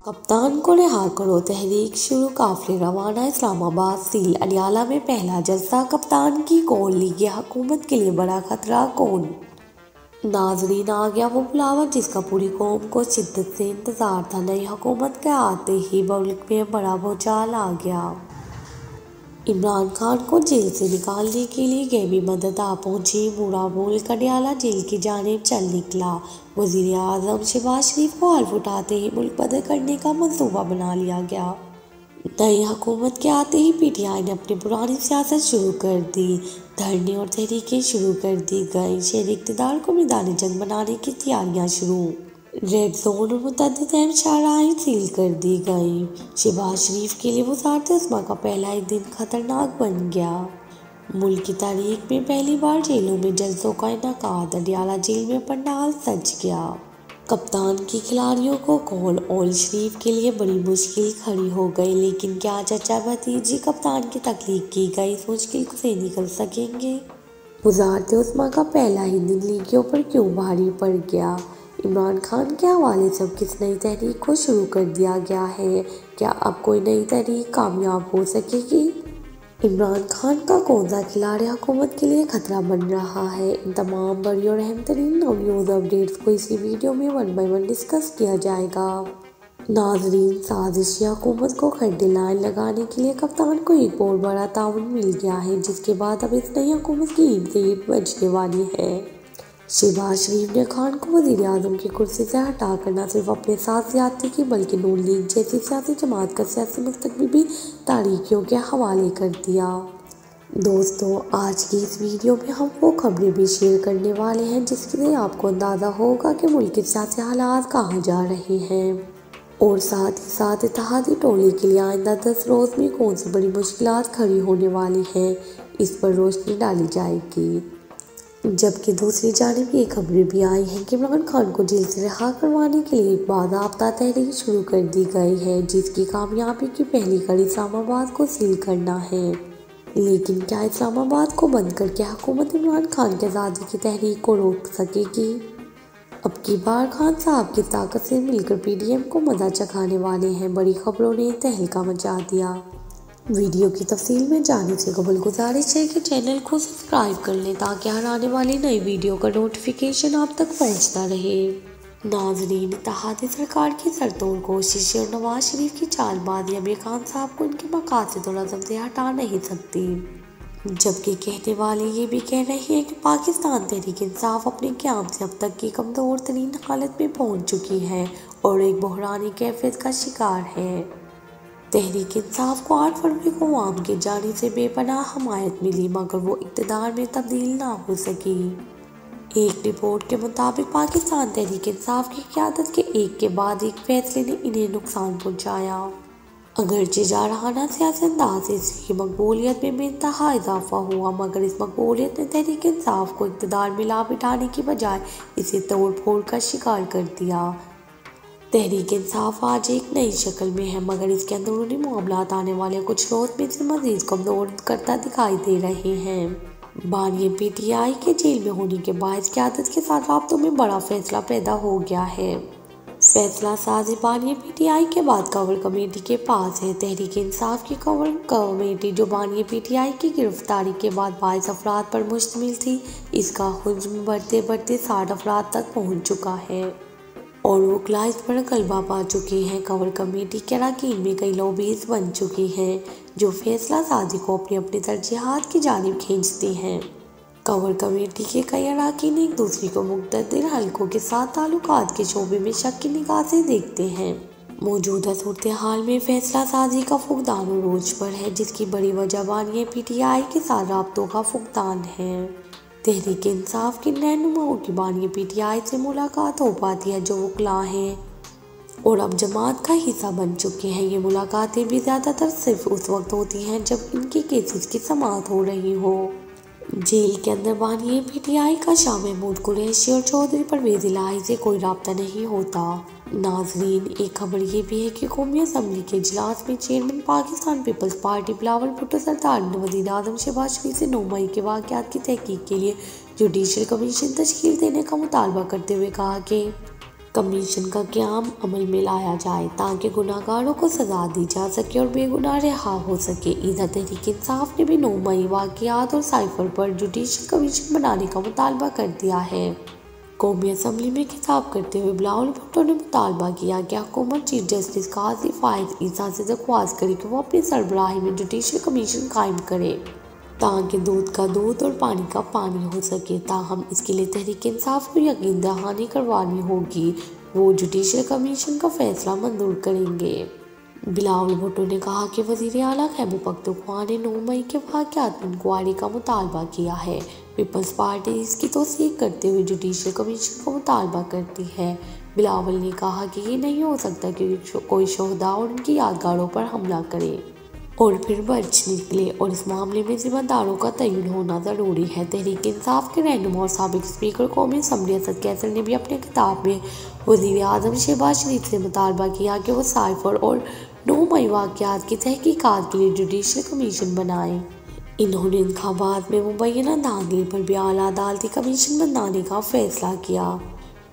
कप्तान को रिहा करो, तहरीक शुरू, काफिले रवाना, इस्लामाबाद सील। अडियाला में पहला जलसा, कप्तान की कॉल, लीग हुकूमत के लिए बड़ा खतरा कौन? नाजरीन, आ गया वो बुलावा जिसका पूरी कौम को शिद्दत से इंतजार था। नई हुकूमत के आते ही मुल्क में बड़ा भूचाल आ गया। इमरान खान को जेल से निकालने के लिए गैबी मदद आ पहुंची। बूढ़ा मुल्क अडियाला जेल की जानिब चल निकला। वजीर आजम शहबाज शरीफ को हल्फ उठाते ही मुल्क बदल करने का मंसूबा बना लिया गया। नई हुकूमत के आते ही पीटीआई ने अपनी पुरानी सियासत शुरू कर दी। धरने और तहरीकें शुरू कर दी गई। शहरी इक़्तिदार को मैदान जंग बनाने की तैयारियां शुरू। रेड जोन और मुतअद्दिद अहम शाहराहें सील कर दी गई। शहबाज शरीफ के लिए वज़ारत उस्मा का पहला ही दिन खतरनाक बन गया। मुल्क की तारीख में पहली बार जेलों में जलसों का इनेकाद। अडियाला जेल में पंडाल सज गया। कप्तान की खिलाड़ियों को कॉल। ऑल शरीफ के लिए बड़ी मुश्किल खड़ी हो गई, लेकिन क्या चचा भतीजी कप्तान की तख्लीक की गई इस मुश्किल से निकल सकेंगे? वज़ारत उस्मा का पहला ही दिन लीगियों पर क्यों भारी पड़ गया? इमरान खान के हवाले से अब किस नई तहरीक को शुरू कर दिया गया है? क्या अब कोई नई तहरीक कामयाब हो सकेगी? इमरान खान का कौन सा खिलाड़ी हुकूमत के लिए खतरा बन रहा है? इन तमाम बड़ी और अहम तरीन न्यूज़ अपडेट्स को इसी वीडियो में 1 बाय 1 डिस्कस किया जाएगा। नाजरीन, साजिशी हुकूमत को खड्डे लाइन लगाने के लिए कप्तान को एक बहुत बड़ा ताउन मिल गया है, जिसके बाद अब इस नई हुकूमत की ईंट से ईंट बजने वाली है। शहबाज शरीफ ने खान को वज़ीर आज़म की कुर्सी से हटाकर न सिर्फ अपने साथ ज़्यादती की, बल्कि नून लीग जैसी सियासी जमात का सियासी मुस्तकबिल भी तारीखियों के हवाले कर दिया। दोस्तों, आज की इस वीडियो में हम वो खबरें भी शेयर करने वाले हैं जिससे आपको अंदाज़ा होगा कि मुल्क के सियासी हालात कहाँ जा रहे हैं, और साथ ही साथ इत्तेहादी टोले के लिए आइंदा 10 रोज़ में कौन सी बड़ी मुश्किलात खड़ी होने वाली हैं, इस पर रोशनी डाली जाएगी। जबकि दूसरी जानिब ये खबरें भी आई हैं कि इमरान खान को जेल से रिहा करवाने के लिए एक बाज़ाब्ता तहरीक शुरू कर दी गई है, जिसकी कामयाबी की पहली कड़ी इस्लामाबाद को सील करना है। लेकिन क्या इस्लामाबाद को बंद करके हुकूमत इमरान खान के आज़ादी की तहरीक को रोक सकेगी? अब की बार खान साहब की ताकत से मिलकर पीडीएम को मजा चखाने वाले हैं। बड़ी खबरों ने तहलका मचा दिया। वीडियो की तफसील में जाने से कबल गुजारिश है कि चैनल को सब्सक्राइब कर लें ताकि हर आने वाली नई वीडियो का नोटिफिकेशन आप तक पहुंचता रहे। नाजरीन, इत्तेहादी सरकार की सरतोड़ कोशिश और नवाज शरीफ की चालबाजी अब खान साहब को इनके मकासद और अज़म से हटा नहीं सकती। जबकि कहने वाले ये भी कह रहे हैं कि पाकिस्तान तहरीक इंसाफ अपने क़याम से अब तक की कमज़ोर तरीन हालत में पहुँच चुकी है और एक बहरानी कैफियत का शिकार है। तहरीक इंसाफ को 8 फरवरी को अवाम की जानिब से बेपनाह हमायत मिली, मगर वो इक़्तिदार में तब्दील ना हो सकी। एक रिपोर्ट के मुताबिक पाकिस्तान तहरीक इंसाफ की क़यादत के एक के बाद एक फैसले ने इन्हें नुकसान पहुँचाया। अगरचे जारहाना सियासी अंदाज से इसकी मकबूलियत में बेइंतहा इजाफा हुआ, मगर इस मकबूलियत ने तहरीक इंसाफ को इक़्तिदार में ला बिठाने की बजाय इसे तोड़ फोड़ का शिकार कर दिया। तहरीक इंसाफ आज एक नई शक्ल में है, मगर इसके अंदरूनी मामलात आने वाले कुछ रोज़ में इसे मज़ीद कमज़ोर करता दिखाई दे रहे हैं। बानी पीटीआई के जेल में होने के बाद क़यादत के साथ राब्तों में बड़ा फैसला पैदा हो गया है। फैसला साजी बानी पीटीआई के बाद कवर कमेटी के पास है। तहरीक इंसाफ की कवर कमेटी, जो बानी पीटीआई की गिरफ्तारी के बाद 22 अफराद पर मुश्तमिल थी, इसका हुज्म बढ़ते बढ़ते 60 अफराद तक पहुँच चुका है और वकला इस पर गलबा पा चुके हैं। कवर कमेटी के अरकान में कई लॉबीज बन चुकी हैं, जो फैसला साजी को अपनी अपनी तरजीहात की जानिब खींचती हैं। कवर कमेटी के कई अरकान एक दूसरे को मुख्तलिफ हलकों के साथ ताल्लुकात के शोबे में शक की निगाह से देखते हैं। मौजूदा सूरत हाल में फैसला साजी का फुकदान उरूज पर है, जिसकी बड़ी वजह बानी पीटीआई के साथ राब्तों का फुकदान है। तहरीक इंसाफ के रहनुमाओं की बानी पीटीआई से मुलाकात हो पाती है, जो वकला हैं और अब जमात का हिस्सा बन चुके हैं। ये मुलाकातें भी ज़्यादातर सिर्फ उस वक्त होती हैं जब इनके केसेस की समाअत हो रही हो। जेल के अंदर बानी पीटीआई का शाह महमूद कुरैशी और चौधरी परवेज़ इलाही से कोई राब्ता नहीं होता। नाजरीन, एक खबर ये भी है कि कौमी असम्बली के इजलास में chairman Pakistan peoples party Bilawal Bhutto Zardari ने वज़ीर आज़म शहबाज शरीफ से 9 मई के वाक़यात की तहकीक के लिए जुडिशल कमीशन तश्कील देने का मुतालबा करते हुए कहा कि कमीशन का क़याम अमल में लाया जाए ताकि गुनाहगारों को सजा दी जा सके और बेगुनाह रिहा हो सके। इधर तहरीक इंसाफ ने भी 9 मई वाक़यात और साइफर पर जुडिशल कमीशन बनाने का मुतालबा कर दिया है। कौमी असम्बली में खिताब करते हुए बिलावल भुट्टो ने मुतालबा किया कि हुकूमत चीफ जस्टिस काजी फाइज ईसा से दरख्वास्त करे कि वो अपनी सरबराही में जुडिशल कमीशन कायम करे ताकि दूध का दूध और पानी का पानी हो सके। ताहम इसके लिए तहरीक इंसाफ को यकीन दहानी करवानी होगी, वो जुडिशल कमीशन का फैसला मंजूर करेंगे। बिलावल भुट्टो ने कहा कि वज़ीर आला खैबर पख्तूनख्वा ने 9 मई के वाक़यात में इंक्वायरी का मुतालबा किया है। पीपल्स पार्टी इसकी तौसीक करते हुए जुडिशल कमीशन का मुतालबा करती है। बिलावल ने कहा कि ये नहीं हो सकता कि कोई शोहदा और उनकी यादगारों पर हमला करे और फिर बच निकले और इस मामले में जिम्मेदारों का तयन होना ज़रूरी है। तहरीक इंसाफ के रहनुमा और साबिक स्पीकर कौमी असम्बली असद कैसर ने भी अपने खिताब में वज़ीर आज़म शहबाज शरीफ से मुतालबा किया कि वो साइफर और 9 मई वाक़यात की तहकीकात के लिए जुडिशल कमीशन बनाएं। इन्होंने इंतखाबात में मुबैना धांधली पर भी आला अदालती कमीशन बनाने का फैसला किया।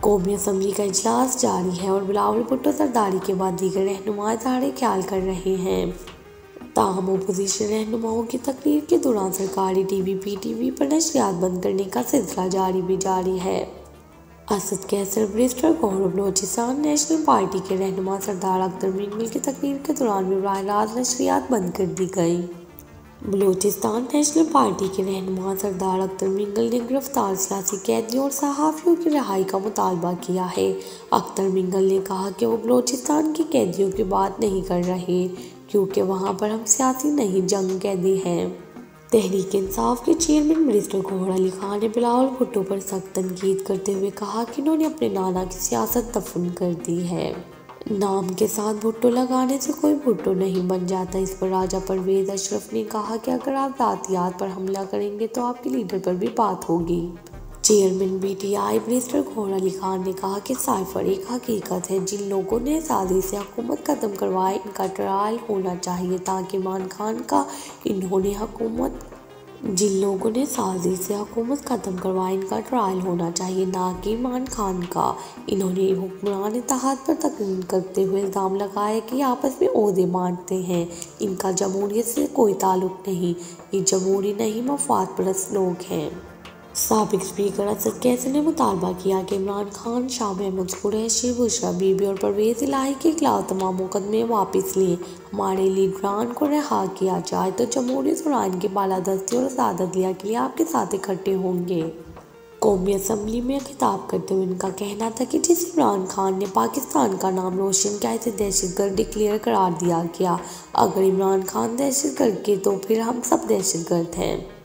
कौमी असम्बली का इजलास जारी है और बिलावल भुट्टो सरदारी के बाद दीगर रहनुमा इज़हार ख्याल कर रहे हैं। ताहम अपोजिशन रहनुमाओं की तकरीर के दौरान सरकारी टीवी PTV पर नशरियात बंद करने का सिलसिला जारी है। Asad Qaiser barrister Gohar Balochistan national party के रहनुमा सरदार अख्तर मिंगल की तकरीर के दौरान भी बराह रास्त नशरियात बंद कर दी गई। बलोचिस्तान नेशनल पार्टी के रहनुमा सरदार अख्तर मिंगल ने गिरफ्तार सियासी कैदियों और सहाफ़ियों की रिहाई का मुतालबा किया है। अख्तर मिंगल ने कहा कि वो बलोचिस्तान के कैदियों की बात नहीं कर रहे क्योंकि वहाँ पर हम सियासी नहीं जंग कैदी हैं। तहरीक इंसाफ के चेयरमैन बैरिस्टर गौहर अली खान ने बिलावल भुट्टो पर सख्त तनकीद करते हुए कहा कि उन्होंने अपने नाना की सियासत दफन कर दी है। नाम के साथ भुट्टो लगाने से कोई भुट्टो नहीं बन जाता। इस पर राजा परवेज अशरफ ने कहा कि अगर आप जातियात पर हमला करेंगे तो आपके लीडर पर भी बात होगी। Chairman BTI barrister Gauhar Ali Khan ने कहा कि साइफर एक हकीकत है। जिन लोगों ने साजिश से हुकूमत ख़त्म करवाए इनका ट्रायल होना चाहिए ताकि इमरान खान का इन्होंने हुक्मरान इत्तेहाद पर तकरीर करते हुए इल्ज़ाम लगाया कि आपस में ओहदे बांटते हैं। इनका जमहूरियत से कोई ताल्लुक नहीं, ये जमहूरी नहीं मफाद परस्त लोग हैं। साबिक स्पीकर असद कैसर ने मुतालबा किया कि इमरान खान, शाह महमूद कुरैशी, बुशरा बीबी और परवेज़ इलाही के खिलाफ तमाम मुकदमे वापस लें। हमारे लीडरान को रिहा किया जाए तो जमहूरियत और आइन की बालादस्ती और सादतलिया के लिए आपके साथ इकट्ठे होंगे। कौमी असम्बली में खिताब करते हुए उनका कहना था कि जिस इमरान खान ने पाकिस्तान का नाम रोशन किया इसे दहशतगर्द डिक्लेयर करार दिया गया। अगर इमरान खान दहशतगर्द के तो फिर हम सब दहशतगर्द हैं।